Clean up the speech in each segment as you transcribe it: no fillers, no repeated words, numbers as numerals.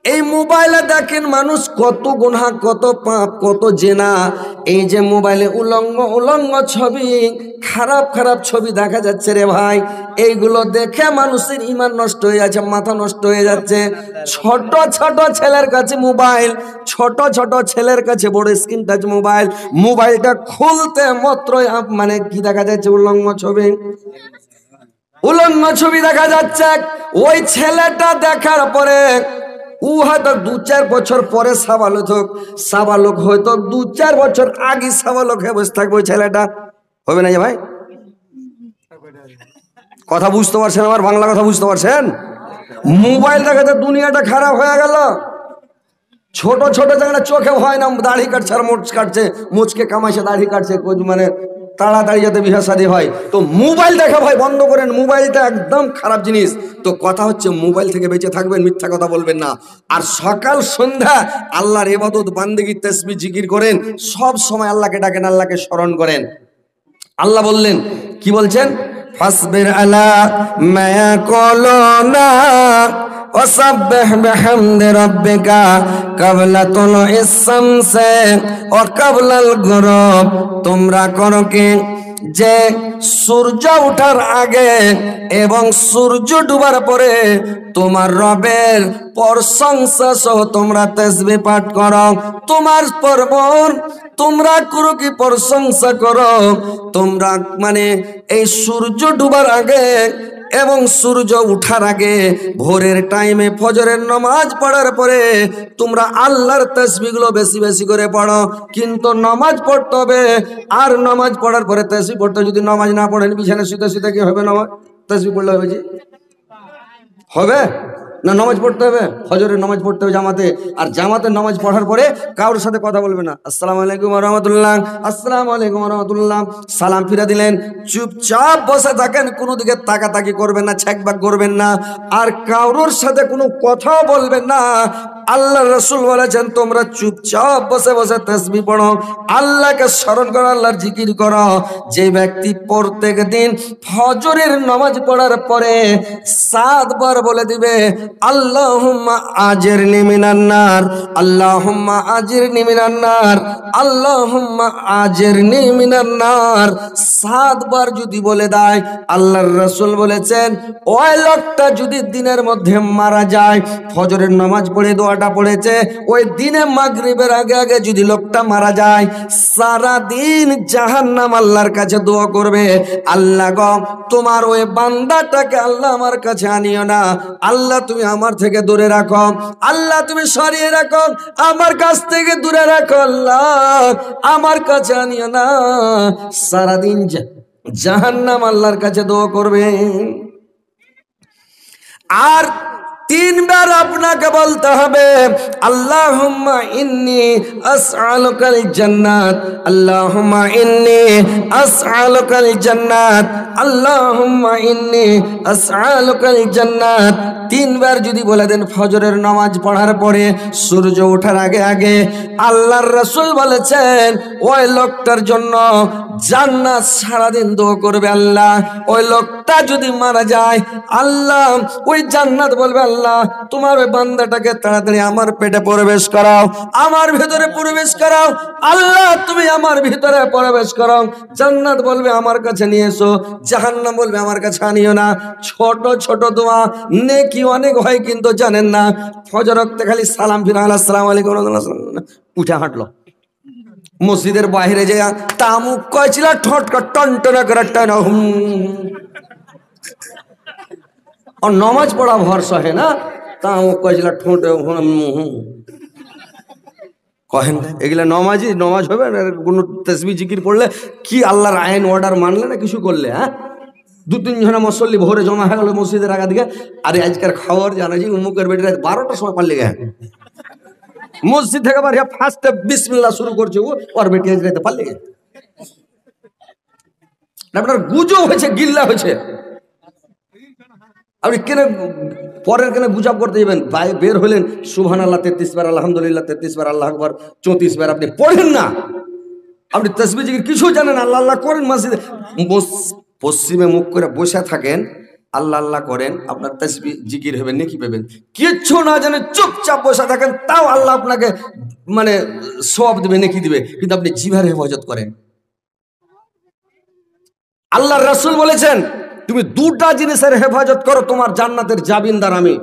এই মোবাইলে দেখেন মানুষ কত গুনাহ, কত পাপ, কত জেনা। এই যে মোবাইলে উলঙ্গ উলঙ্গ ছবি, খারাপ খারাপ ছবি দেখা যাচ্ছে রে ভাই, এইগুলো দেখে মানুষের ঈমান নষ্ট হয়ে যাচ্ছে, মাথা নষ্ট হয়ে যাচ্ছে। ছোট ছোট ছেলের কাছে মোবাইল, ছোট ছোট ছেলের কাছে বড় স্ক্রিন টাচ মোবাইল। মোবাইলটা খুলতে মাত্রই মানে কি দেখা যাচ্ছে? উলঙ্গ ছবি, উলঙ্গ ছবি দেখা যাচ্ছে। ওই ছেলেটা দেখার পরে ও হয়তো 2-4 বছর পরে সাবালক হয়তো 2-4 বছর আগে সাবালক হয়ে বসে থাকবে ওই ছেলেটা। হবে না যে ভাই? কথা বুঝতে পারছেন? আমার বাংলা কথা বুঝতে পারছেন? মোবাইল দেখাতে দুনিয়াটা খারাপ হয়ে গেল। ছোট ছোট জায়গাটা চোখে হয় না, দাড়ি কাটছে আর মোচ কাটছে, মুচকে কামাইছে দাড়ি কাটছে, মানে তাড়াতাড়ি যাতে বিয়ে শাদী হয়। তো মোবাইল দেখা ভাই বন্ধ করেন, মোবাইলটা একদম খারাপ জিনিস। তো কথা হচ্ছে মোবাইল থেকে বেঁচে থাকবেন, মিথ্যা কথা বলবেন না। আর সকাল সন্ধ্যা আল্লাহর ইবাদত বান্দেগী তাসবিহ জিকির করেন, সব সময় আল্লাহকে ডাকেন, আল্লাহকে স্মরণ করেন। আল্লাহ বললেন, কি বলছেন? ফাসবির আলা মা ইয়াকুলুনা ওয়াসাব্বিহ বিহামদি রাব্বিকা ক্বাবলা তুলুইস শামসি ওয়া ক্বাবলাল গুরুব। তোমরা করো কি? যে সূর্য ওঠার আগে এবং সূর্য ডুবার পরে তোমার রবের প্রশংসা সহ তোমরা তাসবিহ পাঠ করো। তোমার পরবর তোমরা করো কি? প্রশংসা করো। তোমরা মানে এই সূর্য ডুবার আগে এবং সূর্য উঠার আগে ভোরের টাইমে ফজরের নামাজ পড়ার পরে তোমরা আল্লাহর তাসবিহগুলো বেশি বেশি করে পড়ো। কিন্তু নামাজ পড়তে হবে, আর নামাজ পড়ার পরে তাসবিহ পড়তে। যদি নামাজ না পড়েন বিছানায় শুতে শুতে কি হবে? নামাজ তাসবিহ পড়লে হবে? জি হবে না? নামাজ পড়তে হবে, ফজরের নামাজ পড়তে হবে জামাতে। আর জামাতের নামাজ পড়ার পরে কারোর সাথে কথা বলবে না। আসসালামু আলাইকুম ওয়া রাহমাতুল্লাহ, আসসালামু আলাইকুম ওয়া রাহমাতুল্লাহ, সালাম ফিরা দিলেন, চুপচাপ বসে থাকেন, কোনো দিকে তাকাতাকি করবেন না, ছ্যাকবাক করবেন না, আর কারোর সাথে কোনো কথাও বলবেন না। আল্লাহ রাসূল বলেছেন তোমরা চুপচাপ বসে বসে তাসবিহ পড়ো, আল্লাহকে স্মরণ করো, আল্লাহর জিকির করো। যে ব্যক্তি প্রত্যেক দিন ফজরের নামাজ পড়ার পরে 7 বার বলে দিবে আল্লাহুম্মা আজিরনি মিনান নার, আল্লাহুম্মা আজিরনি মিনান নার, আল্লাহুম্মা আজিরনি মিনান নার, 7 বার যদি বলে দেয়, আল্লাহর রাসূল বলেছেন ওই লোকটা যদি দিনের মধ্যে মারা যায়, ফজরের নামাজ পড়ে দোয়াটা পড়েছে, ওই দিনে মাগরিবের আগে আগে যদি লোকটা মারা যায়, সারা দিন জাহান্নাম আল্লাহর কাছে দোয়া করবে, আল্লাহ গো তোমার ওই বান্দাটাকে আল্লাহ আমার কাছে আনিও না, আল্লাহ তুমি আমার থেকে দূরে রাখো, আল্লাহ তুমি সরিয়ে রাখো, আমার কাছ থেকে দূরে রাখো, আল্লাহ আমার কাছে আনিও না। সারাদিন জাহান্নাম আল্লাহর কাছে দোয়া করবে। আর 3 বার আপনাকে বলতে হবে আল্লাহুম্মা ইন্নী আসআলুকাল জান্নাত, আল্লাহুম্মা ইন্নী আসআলুকাল জান্নাত, আল্লাহুম্মা ইন্নী আসআলুকাল জান্নাত। 3 বার যদি বলে দেন ফজরের নামাজ পড়ার পরে সূর্য ওঠার আগে আগে, আল্লাহর রাসূল বলেছেন ওই লোকটার জন্য জান্নাত সারাদিন দোয়া করবে। আল্লাহ ওই লোকটা যদি মারা যায়, আল্লাহ ওই জান্নাত বলবে আল্লাহ তোমার ওই বান্দাটাকে তাড়াতাড়ি আমার পেটে প্রবেশ করাও, আমার ভিতরে প্রবেশ করাও, আল্লাহ তুমি আমার ভিতরে প্রবেশ করাও। জান্নাত বলবে আমার কাছে নিয়ে এসো, জাহান্নাম বলবে আমার কাছে আনিও না। ছোট ছোট দোয়া নেকি অনেক হয়, কিন্তু জানেন না। ফজর ওয়াক্তে খালি সালাম ফিরা আসসালামু আলাইকুম উঠে হাঁটলো, মসজিদের বাইরে যে তামুক কয়েছিল ঠটকা টনটনা করে টানা আর নমাজ পড়া ভরসা হয় না, তামুক কয়েছিল ঠোঁটে কহেন এগুলা নমাজি নমাজ হবে না। কোনো তাসবিহ জিকির পড়লে কি আল্লাহর আইন অর্ডার মানলে না কিছু করলে? হ্যাঁ 2-3 জনা মুসল্লি ভোরে জমা হয়ে গেল মসজিদের আগা দিকে, আরে আজকের খবর জানা জি উমুকের বেটি রাত 12টার সময় পারলে গে মসজিদ থেকে আবার ফার্স্টে বিসমিল্লাহ শুরু করছে, ওর বেটি আজ রাতে পারলে গে। আপনার গুজব হয়েছে, গিল্লা হয়েছে, আপনি কেন পরের কেন গুজব করতে যাবেন? বের হলেন সুবহানাল্লাহ 33 বার, আলহামদুলিল্লাহ 33 বার, আল্লাহু আকবার 34 বার, আপনি পড়েন না, আপনি তাসবিহ জিকির কিছু জানেন, আল্লাহ আল্লাহ করেন, মসজিদে পশ্চিমে মুখ করে বসে থাকেন, আল্লাহ আল্লাহ করেন, আপনার তাসবিহ জিকির হবে, নেকি পাবেন। কিচ্ছু না জানে চুপচাপ বসে থাকেন, তাও আল্লাহ আপনাকে মানে সওয়াব দিবে, নেকি দিবে। কিন্তু আপনি জিহ্বার হেফাজত করেন। আল্লাহর রাসূল বলেছেন, তুমি দুটা জিনিসের হেফাজত করো, তোমার জান্নাতের জামিনদার আমি।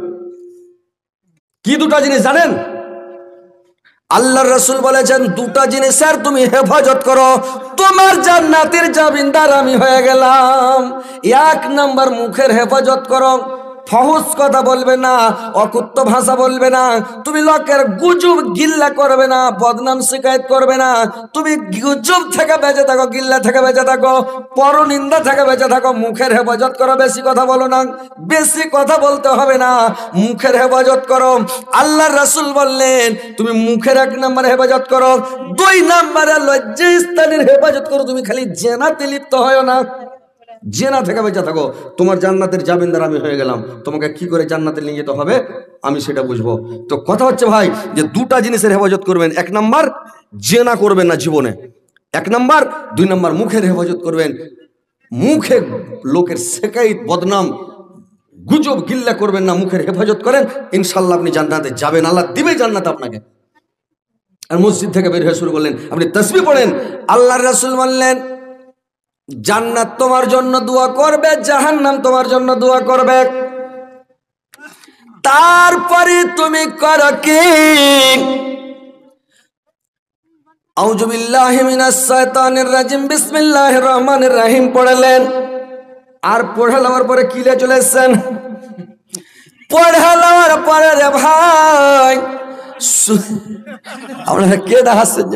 কি দুটা জিনিস জানেন? আল্লাহর রাসূল বলেছেন, দুটা জিনিসের তুমি হেফাজত করো, তোমার জান্নাতের জামিনদার আমি হয়ে গেলাম। এক নাম্বার, মুখের হেফাজত করো। ফহুস কথা বলবে না, অকুত্ত ভাষা বলবে না, তুমি লোকের গুজব গিল্লা করবে না, বদনাম শিকায়ত করবে না। তুমি গুজব থেকে বেঁচে থাকো, গিল্লা থেকে বেঁচে থাকো, পরনিন্দা থেকে বেঁচে থাকো। মুখের হেফাজত করো, বেশি কথা বলো না, বেশি কথা বলতে হবে না, মুখের হেফাজত করো। আল্লাহর রাসূল বললেন, তুমি মুখের এক নম্বরে হেফাজত করো, দুই নম্বরে লজ্জাস্থানের হেফাজত করো। তুমি খালি জেনাতে লিপ্ত হয় না, জেনা থেকে বেঁচে থাকো, তোমার জান্নাতের জামিনদার আমি হয়ে গেলাম। তোমাকে কি করে জান্নাতে নিয়ে যেতে হবে আমি সেটা বুঝবো। তো কথা হচ্ছে ভাই, যে দুটা জিনিসের হেফাজত করবেন। এক নাম্বার, জেনা করবেন না জীবনে, এক নাম্বার। দুই নাম্বার, মুখের হেফাজত করবেন। মুখে লোকের শেকায়ত, বদনাম, গুজব গিল্লা করবেন না, মুখের হেফাজত করেন, ইনশাল্লাহ আপনি জান্নাতে যাবেন, আল্লাহ দিবে জান্নাত আপনাকে। আর মসজিদ থেকে বের হয়ে শুরু করলেন, আপনি তাসবিহ পড়েন। আল্লাহর রাসূল বললেন, জান্নাত তোমার জন্য দোয়া করবে, জাহান্নাম তোমার জন্য দোয়া করবে। তারপরে তুমি করো কি? আউযু বিল্লাহি মিনাশ শাইতানির রাজিম, বিসমিল্লাহির রহমানির রহিম পড়লেন। আর পড়ে নেওয়ার পরে কিলে চলে এসেছেন। পড়ে নেওয়ার পরে রে ভাই, আপনারা কে দেখাচ্ছেন?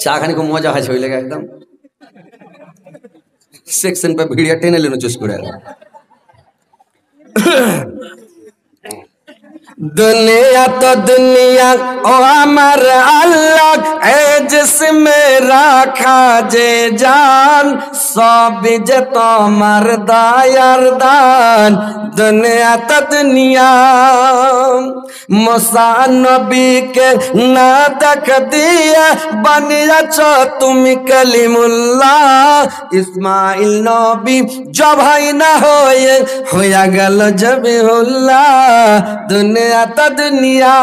চা খানি খুব মজা হয়েছে, ওই লেগে একদম সেকশন পে ভিড়িয়া টেনে লেনো চুস করে। दुनिया तो दुनिया ओ अमर अल्लाह ए जिसमें रखा जे जान, सब जे तोमर दायर दान। दुनिया तो दुनिया मूसा नबी के ना तक दिया, बनिया चो तुम कलीमुल्लाह। इस्माइल नबी जब भाई ना होया गल जबीहुल्लाह। दुनिया तो दुनिया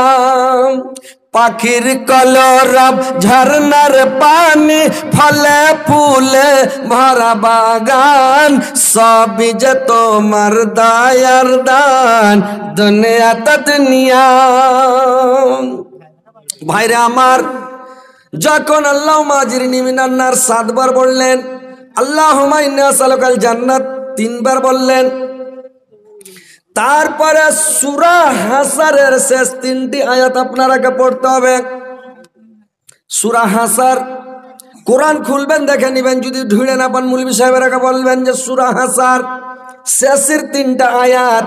পাখির কলরব, ঝরনার পানি, ফলে ফুলে ভরা বাগান, সবই যে তোমার দায়ার দান। দুনিয়া তো দুনিয়া। ভাইরে আমার, যখন আল্লাহুম্মা আজরিনি মিনান নার 7 বার বললেন, আল্লাহুম্মা ইন্নী আসআলুকাল জান্নাত 3 বার বললেন, তারপরে সূরা হাসরের শেষ 3টি আয়াত আপনারাকে পড়তে হবে। সূরা হাসর, কোরআন খুলবেন, দেখে নেবেন, যদি ঢুঁড়ে না পান মৌলভী সাহেবেরাকে বলবেন যে সূরা হাসর শেষের 3টা আয়াত,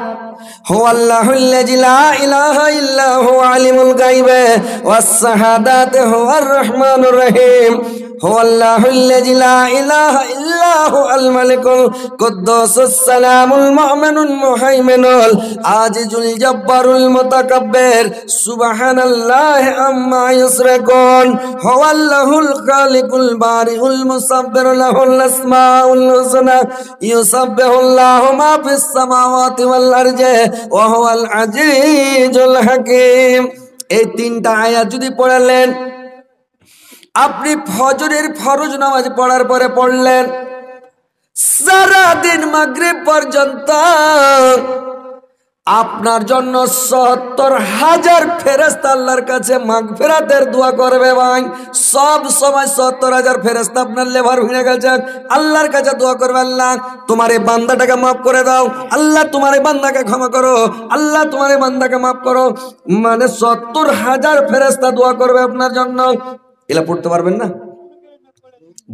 হুয়াল্লাহুল্লাযী লা ইলাহা ইল্লা হুয়া আলিমুল গায়বি ওয়াস শাহাদাতি হুয়ার রহমানুর রহিম, হুয়াল্লাহুল্লাযী লা ইলাহা ইল্লা হুয়াল মালিকুল কুদ্দুসুস সালামুল মুমিনুল মুহাইমিনুল আজিজুল জব্বারুল মুতাকাব্বির, সুবহানাল্লাহি আম্মা ইউশরিকুন, হুয়াল্লাহুল খালিকুল বারিউল মুসাব্বির, লাহুল আসমাউল হুসনা, ইউসাব্বিহুল্লাহু মা ফিস সামাওয়াতি ওয়াল আরজি ওয়া হুয়াল আজিজুল হাকীম। এই 3টা আয়াত যদি পড়লেন, আপনি ফজরের ফরজ নামাজ পড়ার পরে পড়লেন, সারা দিন মাগরিব পর্যন্ত আপনার জন্য ৭০,০০০ ফেরেশতা আল্লাহর কাছে মাগফিরাতের দোয়া করবে। ভাই, সব সময় ৭০,০০০ ফেরেশতা আপনার লেভার ভিড়ে গেছে, আল্লাহর কাছে দোয়া করবে, আল্লাহ তোমার এই বান্দাটাকে মাফ করে দাও, আল্লাহ তোমার এই বান্দাকে ক্ষমা করো, আল্লাহ তোমার এই বান্দাকে মাফ করো। মানে ৭০,০০০ ফেরেশতা দোয়া করবে আপনার জন্য। এলা পড়তে পারবেন না?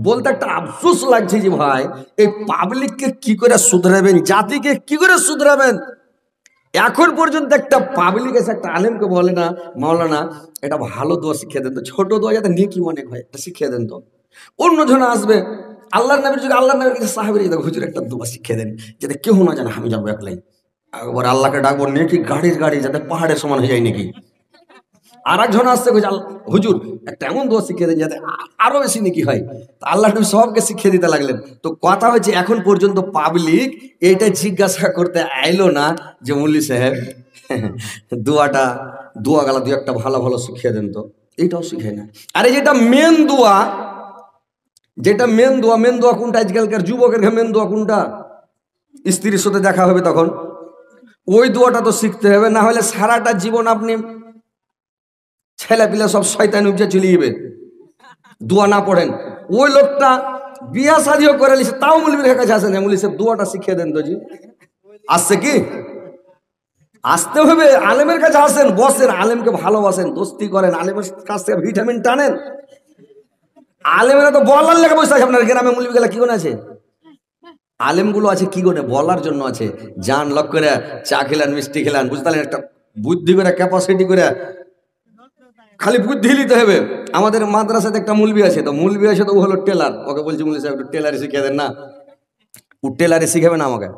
বলতে একটা আফসোস লাগছে যে ভাই, এই পাবলিককে কি করে শুধরাবেন, জাতিকে কি করে শুধরাবেন? এখন পর্যন্ত একটা পাবলিক এসে একটা আলেমকে বলে না, মাওলানা এটা ভালো দোয়া শিখিয়ে দেন তো, ছোট দোয়া যাতে নেকি অনেক হয়, এটা শিখিয়ে দেন তো। অন্যজন আসবে, আল্লাহর নবীর যুগে আল্লাহর নবীর কাছে সাহাবীরা যেত, হুজুর একটা দোয়া শিখিয়ে দেন যাতে কেউ না জানে, আমি যাবো একলাই। একবার আল্লাহকে ডাকবো, নেকি গাড়ির গাড়ি যাতে পাহাড়ের সমান হয়ে যায় নাকি। আর একজন আসছে হুজুর একটা এমন দোয়া শিখিয়ে দেন যাতে আরো বেশি নাকি হয়। আল্লাহ নবী সবকে শিখিয়ে দিতে লাগলেন। তো কথা হচ্ছে এখন পর্যন্ত পাবলিক এইটা জিজ্ঞাসা করতে আইলো না যে মুল্লি সাহেব দোয়া গালা দু একটা ভালো ভালো শিখিয়ে দেন, তো এইটাও শিখায় না। আরে যেটা মেন দোয়া মেন দোয়া কোনটা? আজকালকার যুবকের মেন দোয়া কোনটা? স্ত্রীর সাথে দেখা হবে তখন ওই দোয়াটা তো শিখতে হবে, না হলে সারাটা জীবন আপনি ছেলে পিলে সব শয়তান উপজে চলে যাবে দোয়া না পড়েন। ওই লোকটা বিয়া শাদিও করে লিছে, তাও মুলবির কাছে আসে না, মুলি সাহেব দোয়াটা শিখিয়ে দেন তো জি। আসছে কি? আসতে হবে, আলেমের কাছে আসেন, বসেন, আলেমকে ভালোবাসেন, দোস্তি করেন, আলেমের কাছ থেকে ভিটামিন টানেন। আলেমেরা তো বলার লেগে বসে আছে। আপনার গ্রামে মুলবি গেলা কি কোন আছে? আলেমগুলো আছে কি করে? বলার জন্য আছে। জান লক করে চা খেলান, মিষ্টি খেলান, বুঝতে পারলেন, একটা বুদ্ধি করে ক্যাপাসিটি করে, খালি বুদ্ধি নিতে হবে। আমাদের মাদ্রাসাতে একটা মুলবি আছে, তো মুলবি আছে তো ও হলো টেলার। ওকে বলছি মুলবি সাহেব একটু টেলারি শিখিয়ে দেন না। ও টেলারি শিখাবে না আমাকে,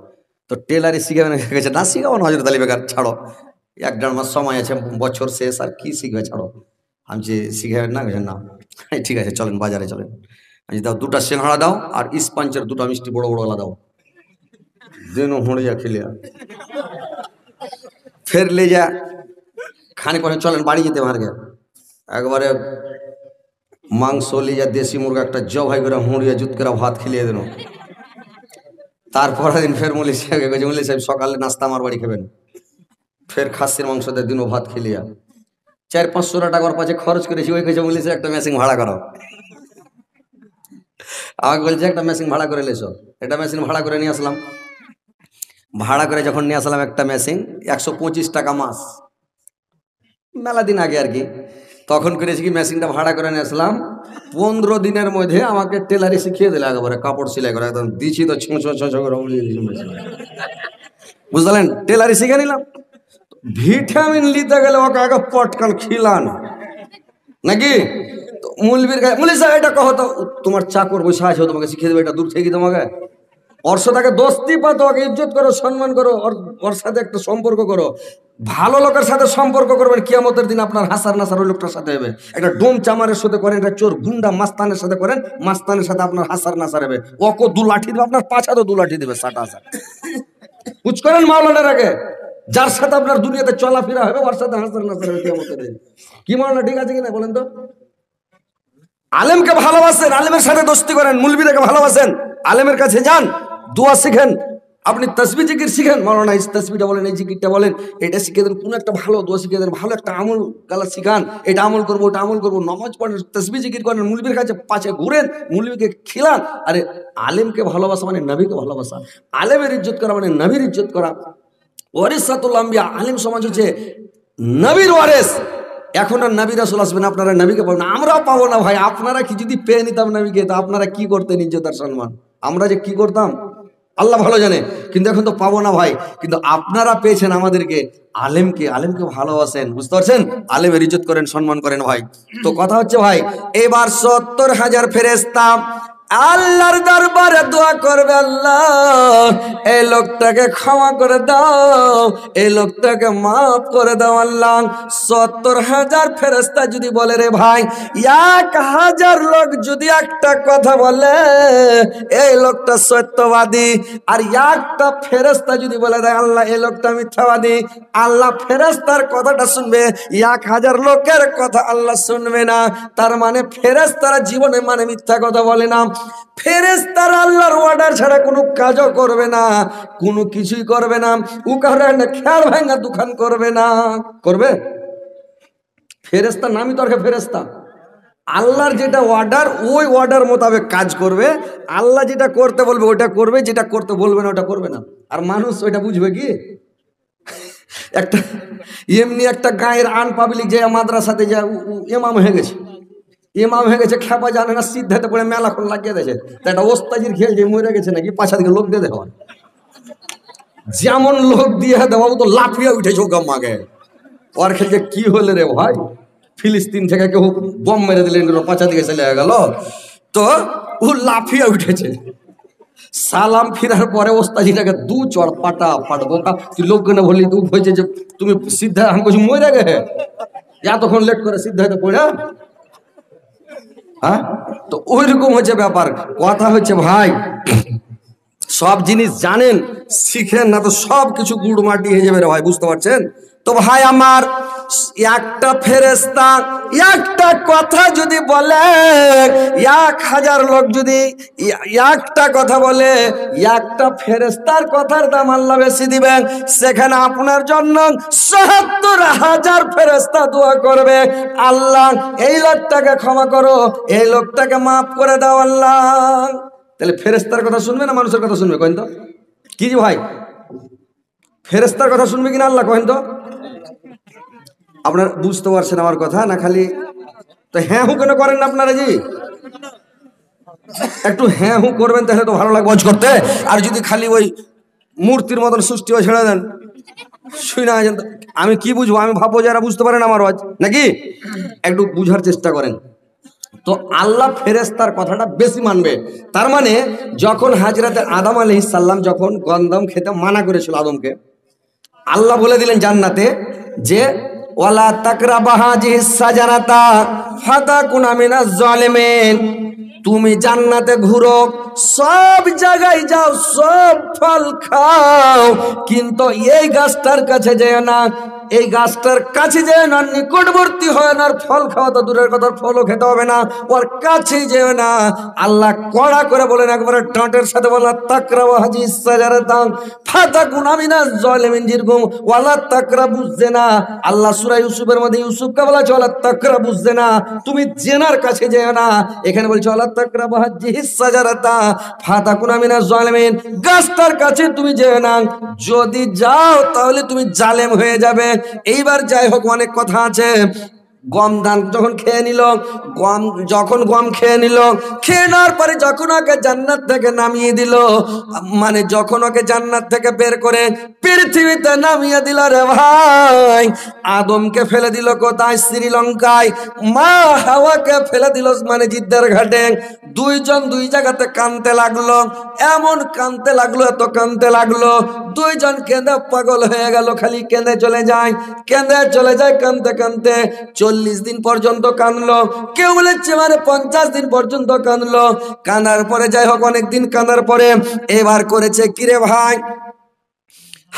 তো টেলারি শিখাবে না, না শিখাবো না হজরত আলী বেকার, ছাড়ো, 1-1.5 মাস সময় আছে, বছর শেষ, আর কি শিখবে, ছাড়ো। আমি যে শিখাবেন না, না ঠিক আছে চলেন বাজারে চলেন। আমি দাও 2টা সিংহাড়া দাও আর ইস্পাঞ্চের 2টা মিষ্টি বড় বড় দাও, দেন হুঁড়িয়া খেলিয়া ফের লে যা খানি পরে চলেন বাড়ি যেতে মারগে। একবারে মাংস লিয়া দেশি মুরগা একটা জবাই করে হুঁড়িয়া জুত করে ভাত খেলিয়ে দেন। তারপরের দিন ফের মুলি সাহেব মুলি সাহেব সকালে নাস্তা আমার বাড়ি খাবেন, ফের খাসির মাংস দিয়ে দিনও ভাত খেলিয়া 400-500 টাকার পাশে খরচ করেছি। ওই কেছে মুলি সাহেব একটা মেশিন ভাড়া করো। আমাকে বলছে একটা মেশিন ভাড়া করে লেছো। এটা মেশিন ভাড়া করে নিয়ে আসলাম। ভাড়া করে যখন নিয়ে আসলাম একটা মেশিন 125 টাকা মাস, মেলা দিন আগে আর কি, তখন করেছি কি মেশিনটা ভাড়া করে নিয়ে আসলাম। 15 দিনের মধ্যে আমাকে টেলারি শিখিয়ে দিলে, একেবারে কাপড় সেলাই করে একদম দিছি তো ছো করে বুঝলেন, টেলারি শিখে নিলাম। ভিটামিন নিতে গেলে ওকে আগে পটকান খিলান নাকি। মুলবির মুলি সাহেব এটা কহ তো, তোমার চাকর বসে আছে, তোমাকে শিখিয়ে দেবে, এটা দূর থেকে তোমাকে ওর সাথে দোস্তি পাতো, ওকে ইজ্জত করো, সম্মান করো, ওর সাথে একটা সম্পর্ক করো। ভালো লোকের সাথে সম্পর্ক করবেন, কিয়ামতের দিন আপনার হাসার নাসার ওই লোকটার সাথে হবে। একটা ডোম চামারের সাথে করেন, একটা চোর গুন্ডা মাস্তানের সাথে করেন, মাস্তানের সাথে আপনার হাসার নাসার হবে। ওকে 2 লাঠি দেবে, আপনার পাছাতেও 2 লাঠি দেবে, 60,000 বুঝ করেন মাওলানার আগে। যার সাথে আপনার দুনিয়াতে চলাফেরা হবে ওর সাথে হাসার নাসার হবে কিয়ামতের দিন। কি মাওলানা ঠিক আছে কিনা বলেন তো? আলেমকে ভালোবাসেন, আলেমের সাথে দোস্তি করেন, মুলবিদেরকে ভালোবাসেন, আলেমের কাছে যান, দোয়া শিখেন। আপনি তসবিহ জিকির শিখেন, মাওলানা এই তসবিহটা বলেন, এই জিকিরটা বলেন, এটা শিখিয়ে দেন, কোনো একটা ভালো দোয়া শিখিয়ে দেন, ভালো একটা আমল গালা শিখান, এটা আমল করবো, ওটা আমল করবো, নামাজ পড়েন, তসবিহ জিকির করেন, মুলবির কাছে পাশে ঘুরেন, মুলবিকে খিলান। আরে আলেমকে ভালোবাসা মানে নবীকে ভালোবাসা, আলেমের ইজ্জত করা মানে নবীর ইজ্জত করা। ওয়ারিসাতুল আম্বিয়া, আলেম সমাজ হচ্ছে নবীর ওয়ারিস। এখন আর নবী রাসূল আসবেন, আপনারা নবীকে পাবেন, আমরাও পাবো না ভাই। আপনারা কি যদি পেয়ে নিতাম নবীকে, তো আপনারা কি করতেন ইজ্জত আর সম্মান, আমরা যে কি করতাম আল্লাহ ভালো জানে। কিন্তু এখন তো পাবো না ভাই, কিন্তু আপনারা পেয়েছেন আমাদেরকে, আলেমকে, আলেমকে ভালোবাসেন, বুঝতে পারছেন, আলেমের ইজ্জত করেন, সম্মান করেন ভাই। তো কথা হচ্ছে ভাই, এবার 70,000 ফেরেশতা আল্লাহর দরবারে দোয়া করবে, আল্লাহ এই লোকটাকে ক্ষমা করে দাও, এই লোকটাকে মাফ করে দাও। আল্লাহ 70,000 ফেরেশতা যদি বলে, রে ভাই 1,000 লোক যদি একটা কথা বলে এই লোকটা সত্যবাদী, আর একটা ফেরেশতা যদি বলে দেয় আল্লাহ এই লোকটা মিথ্যাবাদী, আল্লাহ ফেরেশতার কথাটা শুনবে, 1,000 লোকের কথা আল্লাহ শুনবে না। তার মানে ফেরেশতারা জীবনে মানে মিথ্যা কথা বলে না। ফেরেশতারা আল্লাহর অর্ডার ছাড়া কোনো কাজও করবে না, কোনো কিছুই করবে না। ও কারণে খেয়াল ভাঙা দোকান করবে না, করবে? ফেরেশতা নামই তো আর ফেরেশতা। আল্লাহর যেটা অর্ডার ওই অর্ডার মোতাবেক কাজ করবে, আল্লাহ যেটা করতে বলবে ওটা করবে, যেটা করতে বলবে না ওটা করবে না। আর মানুষ ওইটা বুঝবে কি? একটা এমনি একটা গায়ের আন পাবলিক যে মাদ্রাসাতে যা ইমাম হয়ে গেছে, ইমাম হয়ে গেছে, খেপা জানে না, সিদ্ধাতে পড়ে মেলাখন লাগিয়ে দিয়েছে, একটা ওস্তাজির খেল যে মরে গেছে নাকি, পাশা দিকে লোক দিয়ে দেওয়া, যেমন লোক দিয়ে দেওয়া তো লাফিয়ে উঠেছে ওকে মাগে। ওর খেলছে কি হলে রে ভাই, ফিলিস্তিন থেকে কেউ বম মেরে দিলেন, পাঁচা দিকে চলে গেল, তো ও লাফিয়ে উঠেছে। সালাম ফিরার পরে ওস্তাজিটাকে 2 চড় পাটা পাটবো, তুই লোককে না বললি, তুই হয়েছে যে তুমি সিদ্ধা আমি বলছি মরে গে, এতক্ষণ লেট করে সিদ্ধ হয়তো পড়া। হ্যাঁ, তো ওইরকম হচ্ছে ব্যাপার। কথা হচ্ছে ভাই, সব জিনিস জানেন শিখেন না তো সব কিছু গুড় মাটি হয়ে যাবে রে ভাই, বুঝতে পারছেন তো ভাই আমার। একটা ফেরেশতা একটা কথা যদি বলে, 1000 লোক যদি একটা কথা বলে, একটা ফেরেশতার কথার দাম আল্লাহ বেশি দিবেন। সেখানে আপনার জন্য ৭৭,০০০ ফেরেশতা দোয়া করবে, আল্লাহ এই লোকটাকে ক্ষমা করো, এই লোকটাকে মাফ করে দাও আল্লাহ। তাহলে ফেরেশতার কথা শুনবে না মানুষের কথা শুনবে কইন তো? কি জি ভাই, ফেরেশতার কথা শুনবে কিনা আল্লাহ কইন তো? আপনার বুঝতে পারছেন আমার কথা না? খালি তো হ্যাঁ হু কেন করেন না আপনারা জি? একটু হ্যাঁ হু করবেন তাহলে তো ভালো লাগবে করতে। আর যদি খালি ওই মূর্তির মতন সৃষ্টি হয়ে ছেড়ে দেন, শুই না আমি কি বুঝবো? আমি ভাববো যারা বুঝতে পারেন আমার আওয়াজ নাকি। একটু বুঝার চেষ্টা করেন তো। আল্লাহ ফেরেশতার কথাটা বেশি মানবে। তার মানে যখন হযরত আদম আলাইহিস সালাম যখন গন্ধম খেতে মানা করেছিল আদমকে, আল্লাহ বলে দিলেন জান্নাতে যে ওয়ালা তাকরাবা হাযিহিস সাজারাতা ফাতাকুনা মিনাজ জালিমিন। তুমি জান্নাতে ঘুরো, সব জায়গায় যাও, সব ফল খাও, কিন্তু এই গাছটার কাছে যেও না, এই গাছটার কাছে যেও না, নিকটবর্তী হয় না। আর ফল খাওয়া তো দূরের কথা, ফলও খেতে হবে না, ওর কাছেই যেও না। আল্লাহ কড়া করে বলেন একবারে ডাঁটের সাথে, বলা তাকরাবা হাযিহিস সাজারাতা ফাতাকুনা মিনাজ জালিমিন যেরকম ওয়ালা তাকরাবুজ জিনা। আল্লাহ সূরা ইউসুফের মধ্যে ইউসুফকে বলেছে ওয়ালা তাকরাবুজ জিনা, তুমি জেনার কাছে যেও না। এখানে বলছে ওয়ালা তাকরাবা হাযিহিস সাজারাতা ফাতাকুনা মিনাজ জালিমিন, গাছটার কাছে তুমি যেও না, যদি যাও তাহলে তুমি জালেম হয়ে যাবে। এইবার যাই হোক, অনেক কথা আছে। গম দান যখন খেয়ে নিল, গম খেয়ে নিল, খেয়ে নেওয়ার পরে যখন ওকে জান্নাত থেকে নামিয়ে দিল, মানে যখন ওকে জান্নাত থেকে বের করে পৃথিবীতে নামিয়ে দিল রে ভাই, আদমকে ফেলে দিল কোথায়? শ্রীলঙ্কায়। মা হাওয়াকে ফেলে দিল মানে জিদ্দার ঘাটে। দুইজন দুই জায়গাতে কানতে লাগলো, এমন কানতে লাগলো, এত কানতে লাগলো, দুইজন কেঁদে পাগল হয়ে গেল, খালি কেঁদে চলে যায়, কেঁদে চলে যায়, কানতে কানতে 40 দিন পর্যন্ত কানলো, কেউ বলেছে মানে 50 দিন পর্যন্ত কানলো। কানার পরে যাই হোক অনেক দিন কানার পরে এবার করেছে কিরে ভাই,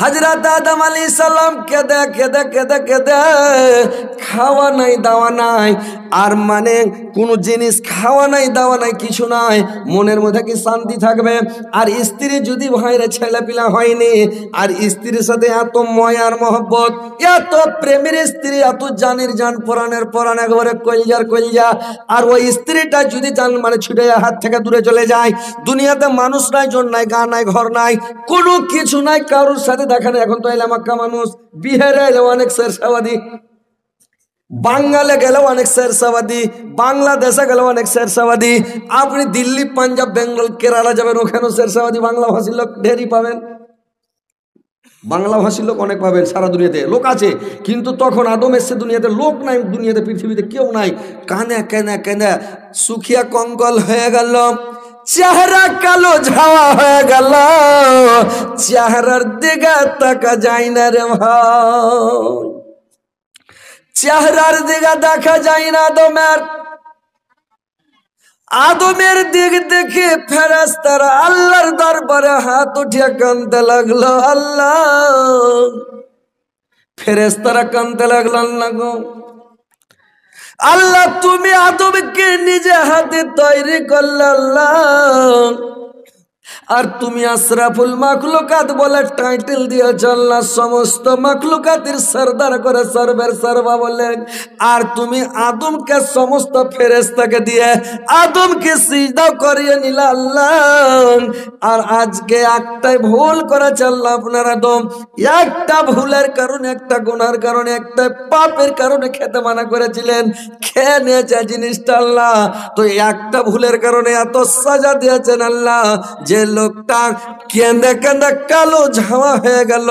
হযরত আদম আলাইহিস সালাম কেঁদে কেঁদে কেঁদে কেঁদে, খাওয়া নাই দাওয়া নাই, আর মানে কোনো জিনিস খাওয়া নাই দাওয়া নাই কিছু নাই, মনের মধ্যে কি শান্তি থাকবে? আর স্ত্রী যদি ভাইরে ছেলেপিলা হয়নি, আর স্ত্রীর সাথে এত ময়ার মহব্বত, এত প্রেমের স্ত্রী, এত জানের জান, পরাণের পরাণ, একবারে কলজার কলজা, আর ওই স্ত্রীটা যদি জান মানে ছুটে হাত থেকে দূরে চলে যায়, দুনিয়াতে মানুষ নাই, জন নাই, গা নাই, ঘর নাই, কোনো কিছু নাই, কারোর সাথে দেখা নেই। এখন তো এলাম মক্কা মানুষ, বিহারে এলে অনেক শেরশাবাদী, বাঙালে গেলেও অনেক শেরশাবাদী, বাংলাদেশে গেলেও অনেক শেরশাবাদী। আপনি দিল্লি, পাঞ্জাব, বেঙ্গল, কেরালা যাবেন, ওখানেও শেরশাবাদী বাংলা ভাষীর লোক ঢেরই পাবেন। বাংলা ভাষীর লোক অনেক পাবেন, সারা দুনিয়াতে লোক আছে। কিন্তু তখন আদম এসছে দুনিয়াতে, লোক নাই দুনিয়াতে, পৃথিবীতে কেউ নাই। কানে কেনে কেনে সুখিয়া কঙ্কল হয়ে গেল, চেহারা কালো ঝাওয়া হয়ে গেল, চেহারার দিকে তাকা যায় না রে ভাই, চেহারার দিকে দেখা যায় না আদমের। আদমের দিক দেখে ফেরেশতারা আল্লাহর দরবারে হাত উঠিয়ে কাঁদতে লাগলো, আল্লাহ। ফেরেশতারা কাঁদতে লাগলো, আল্লাহ গো, আল্লাহ তুমি আদমকে নিজে হাতে তৈরি করলে আল্লাহ, আর তুমি আশরাফুল মাখলুকাত বলে টাইটেল দিয়েছ আল্লাহ, সমস্ত মাখলুকাতের সরদার করে সর্বের সর্বা বলে, আর তুমি আদমকে সমস্ত ফেরেশতাকে দিয়ে আদমকে সিজদা করিয়ে নিলা আল্লাহ। আর আজকে একটাই ভুল করেছে আল্লাহ আপনার আদম, একটা ভুলের কারণে, একটা গুনার কারণে, একটা পাপের কারণে খেতে মানা করেছিলেন, খেয়ে নিয়েছে জিনিসটা আল্লাহ। তো একটা ভুলের কারণে এত সাজা দিয়েছেন আল্লাহ, যে লোকটা কেঁদে কেঁদে কালো ঝামা হয়ে গেল,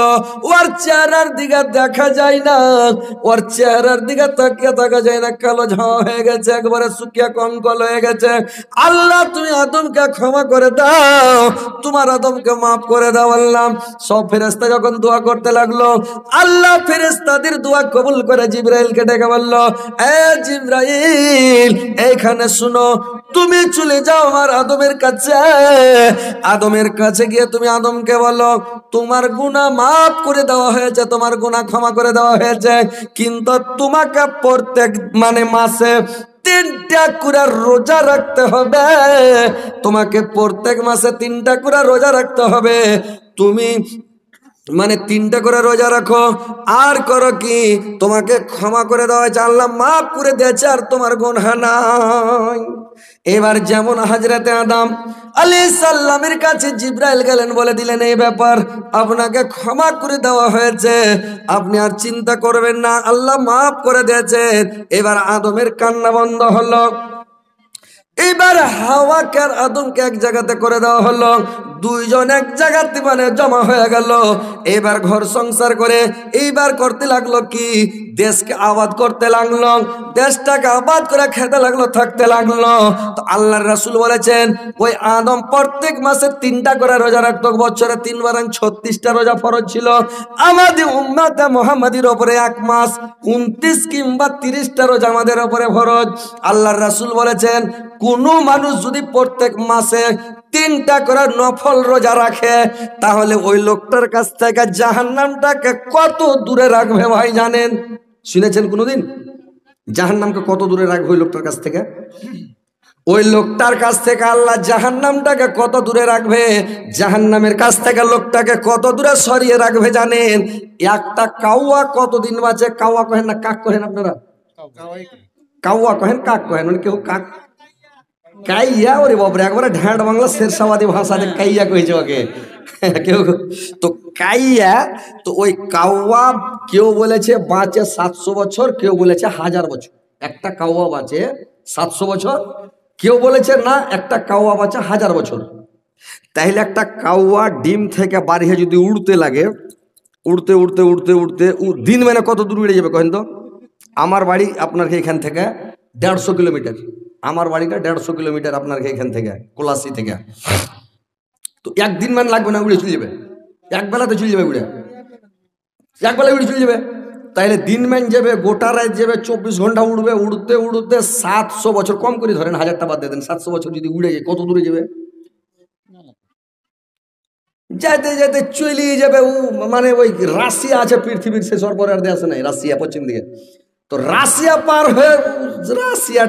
ওর চেহারার দিকে দেখা যায় না, ওর চেহারার দিকে তাকিয়ে থাকা যায় না, কালো ঝামা হয়ে গেছে, একবারে শুকিয়ে কঙ্কল হয়ে গেছে। আল্লাহ তুমি আদমকে ক্ষমা করে দাও, তোমার আদমকে মাফ করে দাও আল্লাহ। সব ফেরেশতা যখন দোয়া করতে লাগলো, আল্লাহ ফেরেশতাদের দোয়া কবুল করে জিবরাইলকে ডেকে বলল, এ জিবরাইল এইখানে শুনো, তুমি চলে যাও আমার আদমের কাছে, আদমের কাছে গিয়ে তুমি আদমকে বলো তোমার গুনাহ মাফ করে দেওয়া হয়েছে, তোমার গুনাহ ক্ষমা করে দেওয়া হয়েছে, কিন্তু তোমাকে প্রত্যেক মাসে 3টা করে রোজা রাখতে হবে, তোমাকে প্রত্যেক মাসে 3টা করে রোজা রাখতে হবে। তুমি 3টা করে রোজা রাখো, আর করো কি তোমাকে ক্ষমা করে দেওয়া হয়েছে, আল্লাহ মাফ করে দিয়েছে, আর তোমার গুনাহ নাই। এবার যেমন হযরতে আদম আলাইহিস সালামের কাছে জিবরাইল গেলেন, বলে দিলেন এই ব্যাপার আপনাকে ক্ষমা করে দেওয়া হয়েছে, আপনি আর চিন্তা করবেন না, আল্লাহ মাফ করে দিয়েছেন। এবার আদমের কান্না বন্ধ হলো। এবার হাওয়াকে আর আদমকে এক জায়গাতে করে দেওয়া হলো, দুইজন এক জায়গাতে জমা হয়ে গেল। এবার ঘর সংসার করে এইবার করতে লাগলো কি, দেশকে আবাদ করতে লাগলো, দেশটাকে আবাদ করে খেতে লাগলো, থাকতে লাগলো। তো আল্লাহর রাসূল বলেছেন ওই আদম প্রত্যেক মাসে 3টা করে রোজা রাখতো, বছরে 3 বার 36টা রোজা ফরজ ছিল। আমাদের উম্মতে মুহাম্মাদির উপরে এক মাস 29 কিংবা 30টা রোজা আমাদের উপরে ফরজ। আল্লাহর রাসূল বলেছেন কোন মানুষ যদি প্রত্যেক মাসে 3টা করে নফল রোজা রাখে, তাহলে ওই লোকটার কাছ থেকে জাহান্নামটাকে কত দূরে রাখবে ভাই জানেন? শুনেছেন কোনোদিন জাহান্নামকে কত দূরে রাখবে ওই লোকটার কাছ থেকে? ওই লোকটার কাছ থেকে আল্লাহ জাহান্নামটাকে কত দূরে রাখবে, জাহান্নামের কাছ থেকে লোকটাকে কত দূরে সরিয়ে রাখবে জানেন? একটা কাউয়া কতদিন বাঁচে? কাউয়া কহেন না কাক কহেন আপনারা? কাউয়া কহেন কাক কহেন? কেউ কাক কাইয়া, ওরে বাবরে একবারে ঢাঁট বাংলা শেরশাবাদী ভাষাতে কাইয়া কইছে ওকে কেউ। তো কাইয়া, তো ওই কাউয়া কেউ বলেছে বাঁচে 700 বছর, কেউ বলেছে 1000 বছর। একটা কাউয়া বাঁচে 700 বছর, কেউ বলেছে না একটা কাউয়া বাঁচে 1000 বছর। তাহলে একটা কাউয়া ডিম থেকে বাড়িয়ে যদি উড়তে লাগে, উড়তে উড়তে উড়তে উড়তে দিন কত দূর উড়ে যাবে কহেন তো? আমার বাড়ি আপনার এখান থেকে 150 কিলোমিটার, আমার বাড়িটা 150 কিলোমিটার আপনার এখান থেকে, কোলাসি থেকে। তো একদিন লাগবে না, উড়ে চলে যাবে, একবেলাতে চলে যাবে, উড়ে একবেলা উড়ে চলে যাবে। তাইলে দিন যাবে, গোটা রাত যাবে, 24 ঘন্টা উড়বে, উড়তে উড়তে 700 বছর, কম করে ধরেন 1000টা বাদ দিয়ে দেন, 700 বছর যদি উড়ে যায় কত দূরে যাবে? যেতে যেতে চলে যাবে। ওই রাশিয়া আছে পৃথিবীর শেষ পরে আর দেশ নাই, রাশিয়া পশ্চিম দিকে। তো রাশিয়া পার হয়ে রাশিয়া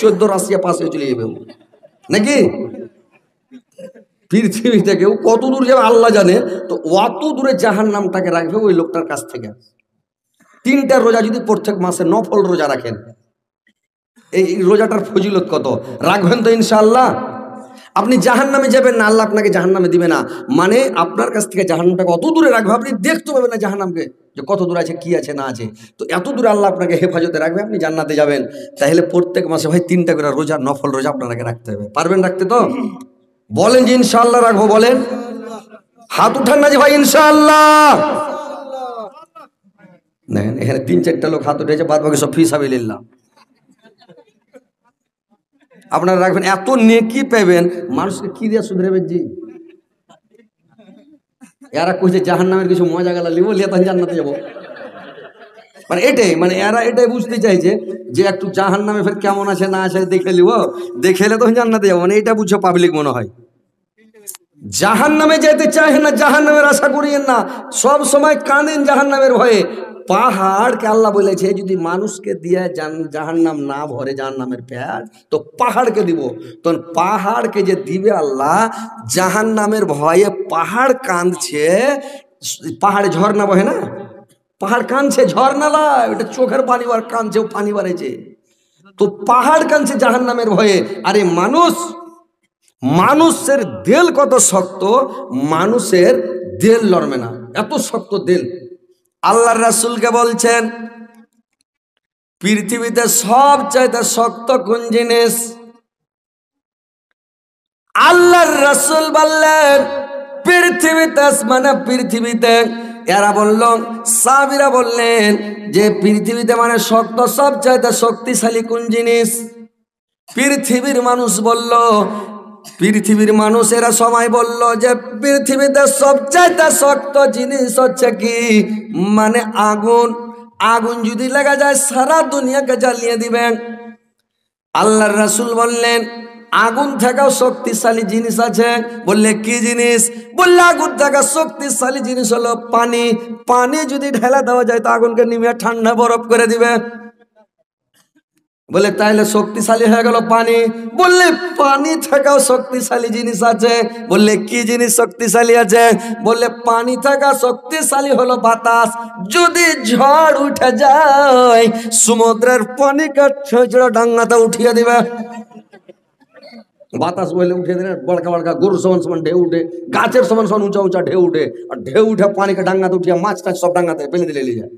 14 রাশিয়া পাশ হয়ে চলে যাবে নাকি পৃথিবী থেকে। কত দূর যাবে আল্লাহ জানে। তো অত দূরে জাহান্নামটাকে রাখবে ওই লোকটার কাছ থেকে। 3টা রোজা যদি প্রত্যেক মাসে নফল রোজা রাখেন, এই রোজাটার ফজিলত কত, রাখবেন তো ইনশাআল্লাহ? আপনি জাহান্নামে যাবেন না, আল্লাহ আপনাকে জাহান্নামে দিবে না, আপনার কাছ থেকে জাহান্নামটাকে অত দূরে রাখবে, আপনি দেখতে পাবেন না জাহান্নামকে যে কত দূর আছে, কি আছে না আছে। তো এত দূরে আল্লাহ আপনাকে হেফাজতে রাখবে, আপনি জান্নাতে যাবেন। তাহলে প্রত্যেক মাসে ভাই 3টা করে রোজা, নফল রোজা আপনাকে রাখতে হবে। পারবেন রাখতে? তো বলেন যে ইনশাআল্লাহ রাখবো, বলেন, হাত উঠান না যে ভাই ইনশাআল্লাহ। দেখেন এখানে 3-4টা লোক হাত উঠেছে, বাদ বাকি সব ফিসাবিলিল্লাহ। আপনারা রাখবেন, এত নেকি পাবেন, মানুষকে কি দিয়ে শুধরাবেন জি? এরা কইছে জাহান্নামের কিছু মজা গেলা লিবো, লিয়ে তখন জান্নাতে যাবো। এটাই এরা এটাই বুঝতে চাইছে যে একটু জাহান্নামে ফের কেমন আছে না আছে দেখে লিব, দেখেলে তখন জান্নাতে যাবো, এটা বুঝছো পাবলিক মনে হয়। জাহান্নামে যেতে চায় না, জাহান্নামের আশা করিয়েন না, সব সময় কাঁদেন জাহান্নামের ভয়ে। পাহাড়কে আল্লাহ বলেছে যদি মানুষকে দিয়ে জাহান্নাম না ভরে, জাহান্নামের পেট, তো পাহাড়কে দিব। তখন পাহাড়কে যে দিবে আল্লাহ, জাহান্নামের ভয়ে পাহাড় কাঁদছে। পাহাড়ে ঝর্ণা বহে না, পাহাড় কাঁদছে, ঝর্ণা নয় ওটা, চোখের পানি বার কাঁদছে, ও পানি বাড়াইছে। তো পাহাড় কাঁদছে জাহান্নামের ভয়ে। আরে মানুষের দিল কত শক্ত, মানুষের দিল লড়বে না, এত শক্ত দিল। আল্লাহর রাসূলকে বলছেন পৃথিবীতে সবচাইতে শক্ত কোন জিনিস? আল্লাহর রাসূল বললেন পৃথিবীতে আসমানে পৃথিবীতে এরা বলল সাহাবীরা বললেন যে পৃথিবীতে মানে শক্ত সবচাইতে শক্তিশালী কোন জিনিস? পৃথিবীর মানুষ বলল, পৃথিবীর মানুষেরা সবাই বলল যে পৃথিবীতে সবচাইতে শক্ত জিনিস হচ্ছে কি? মানে আগুন। আগুন যদি লাগা যায় সারা দুনিয়াকে জ্বালিয়ে দিবেন। আল্লাহর রাসূল বললেন আগুন থেকেও শক্তিশালী জিনিস আছে। বললে কি জিনিস? বললে আগুন থেকে শক্তিশালী জিনিস হলো পানি। পানি যদি ঢেলা দেওয়া যায় তো আগুনকে নিমে ঠান্ডা বরফ করে দিবে। বলে তাইলে শক্তিশালী হয়ে গেল পানি। বললে পানি থেকেও শক্তিশালী জিনিস আছে। বললে কি জিনিস শক্তিশালী আছে? বললে পানি থেকে শক্তিশালী হলো বাতাস। যদি ঝড় উঠে যায় সমুদ্রের পানিকে ছেঁচড়ে ডাঙ্গাতে উঠিয়ে দিবে। বাতাস বলে উঠে দিলে বড়কা বড়কা গরুর সমান সমান ঢেউ উঠে, গাছের সমান সমান উঁচা উঁচা ঢেউ উঠে, আর ঢেউ উঠে পানিকে ডাঙ্গাতে উঠিয়ে মাছ টাছ সব ডাঙ্গাতে ফেলে দিলে নিয়ে যায়।